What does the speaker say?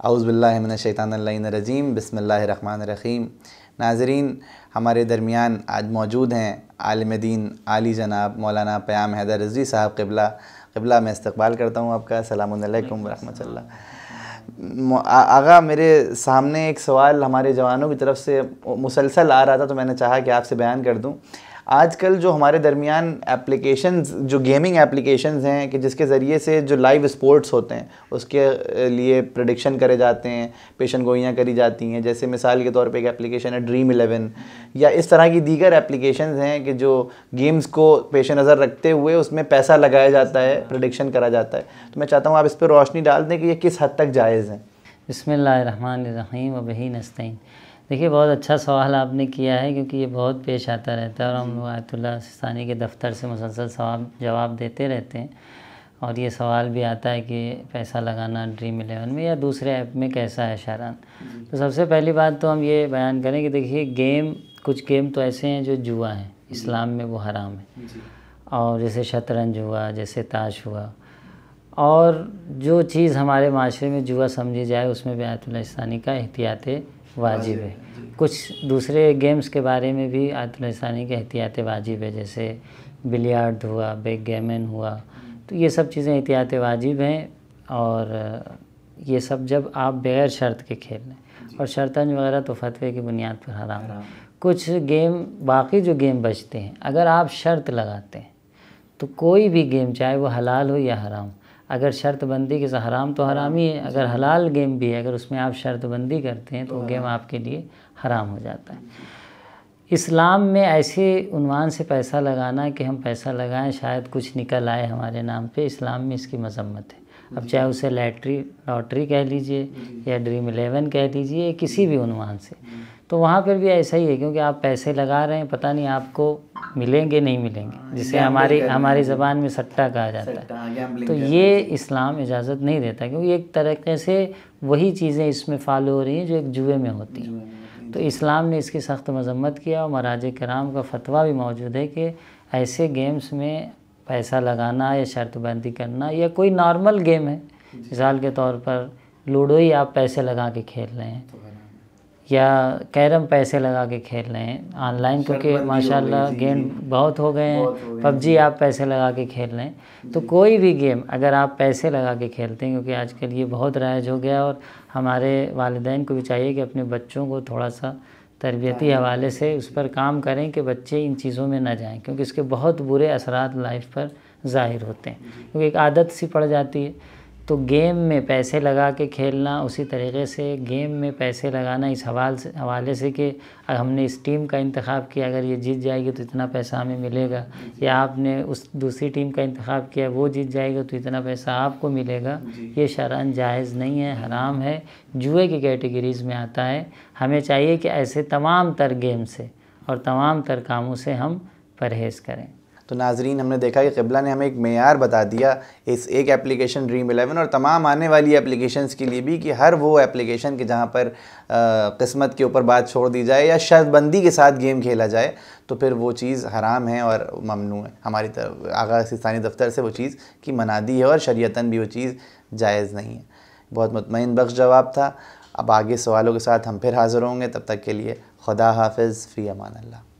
औज़ु बिल्लाहि मिनश्शैतानिर्रजीम बिस्मिल्लाहिर्रहमानिर्रहीम। नाज़रीन, हमारे दरमियान आज मौजूद हैं आलिम दीन आली जनाब मौलाना क़याम हैदर रिज़वी साहब। क़िबला मैं इस्तक़बाल करता हूँ आपका। अस्सलामु अलैकुम वरहमतुल्लाह। आगा, मेरे सामने एक सवाल हमारे जवानों की तरफ से मुसलसल आ रहा था, तो मैंने चाहा कि आपसे बयान कर दूँ। आजकल जो हमारे दरमियान एप्लीकेशंस, जो गेमिंग एप्लीकेशंस हैं कि जिसके ज़रिए से जो लाइव स्पोर्ट्स होते हैं उसके लिए प्रेडिक्शन करे जाते हैं, पेशन गोइयाँ करी जाती हैं। जैसे मिसाल के तौर पे एक एप्लीकेशन है ड्रीम 11, या इस तरह की दीगर एप्लीकेशंस हैं कि जो गेम्स को पेश नज़र रखते हुए उसमें पैसा लगाया जाता है, प्रेडिक्शन करा जाता है। तो मैं चाहता हूँ आप इस पर रोशनी डाल दें कि ये किस हद तक जायज़ हैं। बिस्मिल्लाहिर्रहमानिर्रहीम व बिही नस्तईन। देखिए, बहुत अच्छा सवाल आपने किया है, क्योंकि ये बहुत पेश आता रहता है और हम आयतुल्लाह सिस्तानी के दफ़्तर से मुसलसल जवाब देते रहते हैं। और ये सवाल भी आता है कि पैसा लगाना ड्रीम 11 में या दूसरे ऐप में कैसा है शरअन। तो सबसे पहली बात तो हम ये बयान करें कि देखिए, कुछ गेम तो ऐसे हैं जो जुआ हैं, इस्लाम में वो हराम है। और जैसे शतरंज हुआ, जैसे ताश हुआ, और जो चीज़ हमारे माशरे में जुआ समझी जाए उसमें भी आयतुल्लाह सिस्तानी का एहतियात वाजिब है। कुछ दूसरे गेम्स के बारे में भी आयतुल्लाह सिस्तानी का एहतियात वाजिब है, जैसे बिलियार्ड हुआ, बैकगैमन हुआ। तो ये सब चीज़ें एहतियात वाजिब हैं, और ये सब जब आप बग़ैर शर्त के खेल लें। और शतरंज वगैरह तो फतवे की बुनियाद पर हराम है। कुछ गेम, बाकी जो गेम बचते हैं, अगर आप शर्त लगाते हैं तो कोई भी गेम, चाहे वो हलाल हो या हराम, अगर शर्त बंदी के साथ, हराम तो हराम ही है, अगर हलाल गेम भी है, अगर उसमें आप शर्त बंदी करते हैं तो वो गेम आपके लिए हराम हो जाता है। इस्लाम में ऐसे उन्वान से पैसा लगाना कि हम पैसा लगाएं शायद कुछ निकल आए हमारे नाम पे, इस्लाम में इसकी मज़म्मत है। अब चाहे उसे लॉटरी कह लीजिए या ड्रीम 11 कह लीजिए, किसी भी उन्वान से, तो वहाँ पर भी ऐसा ही है, क्योंकि आप पैसे लगा रहे हैं, पता नहीं आपको मिलेंगे नहीं मिलेंगे, जिसे हमारी ज़बान में सट्टा कहा जाता है। तो ये इस्लाम इजाज़त नहीं देता, क्योंकि एक तरीक़े से वही चीज़ें इसमें फॉलो हो रही हैं जो एक जुए में होती हैं। तो इस्लाम ने इसकी सख्त मज़म्मत किया, और मराज कराम का फतवा भी मौजूद है कि ऐसे गेम्स में पैसा लगाना या शर्त बंदी करना, या कोई नॉर्मल गेम है, मिसाल के तौर पर लूडो ही आप पैसे लगा के खेल रहे हैं, या कैरम पैसे लगा के खेल रहे हैं ऑनलाइन, क्योंकि माशाल्लाह गेम बहुत हो गए हैं, पबजी आप पैसे लगा के खेल रहे हैं। तो कोई भी गेम अगर आप पैसे लगा के खेलते हैं, क्योंकि आजकल ये बहुत राइज हो गया, और हमारे वालिदैन को भी चाहिए कि अपने बच्चों को थोड़ा सा तरबियती हवाले से उस पर काम करें कि बच्चे इन चीज़ों में ना जाएं, क्योंकि इसके बहुत बुरे असरात लाइफ पर ज़ाहिर होते हैं, क्योंकि एक आदत सी पड़ जाती है। तो गेम में पैसे लगा के खेलना, उसी तरीक़े से गेम में पैसे लगाना इस हवाले से कि हमने इस टीम का इंतखाब किया, अगर ये जीत जाएगी तो इतना पैसा हमें मिलेगा, या आपने उस दूसरी टीम का इंतखाब किया, वो जीत जाएगा तो इतना पैसा आपको मिलेगा, ये शरअन जायज़ नहीं है, हराम है, जुए की कैटेगरीज़ में आता है। हमें चाहिए कि ऐसे तमाम तर गेम से और तमाम तर कामों से हम परहेज़ करें। तो नाजरीन, हमने देखा कि क़िबला ने हमें एक मेयार बता दिया इस एक एप्लीकेशन ड्रीम 11 और तमाम आने वाली एप्लीकेशंस के लिए भी, कि हर वो एप्लीकेशन के जहाँ पर किस्मत के ऊपर बात छोड़ दी जाए या शर्तबंदी के साथ गेम खेला जाए तो फिर वो चीज़ हराम है और ममनू है। हमारी तरफ आगा सिस्तानी दफ्तर से वो चीज़ की मनादी है और शरीयतन भी वो चीज़ जायज़ नहीं है। बहुत मुतमईन बख्श जवाब था। अब आगे सवालों के साथ हम फिर हाज़िर होंगे, तब तक के लिए खुदा हाफ़िज़, फ़ी अमान अल्लाह।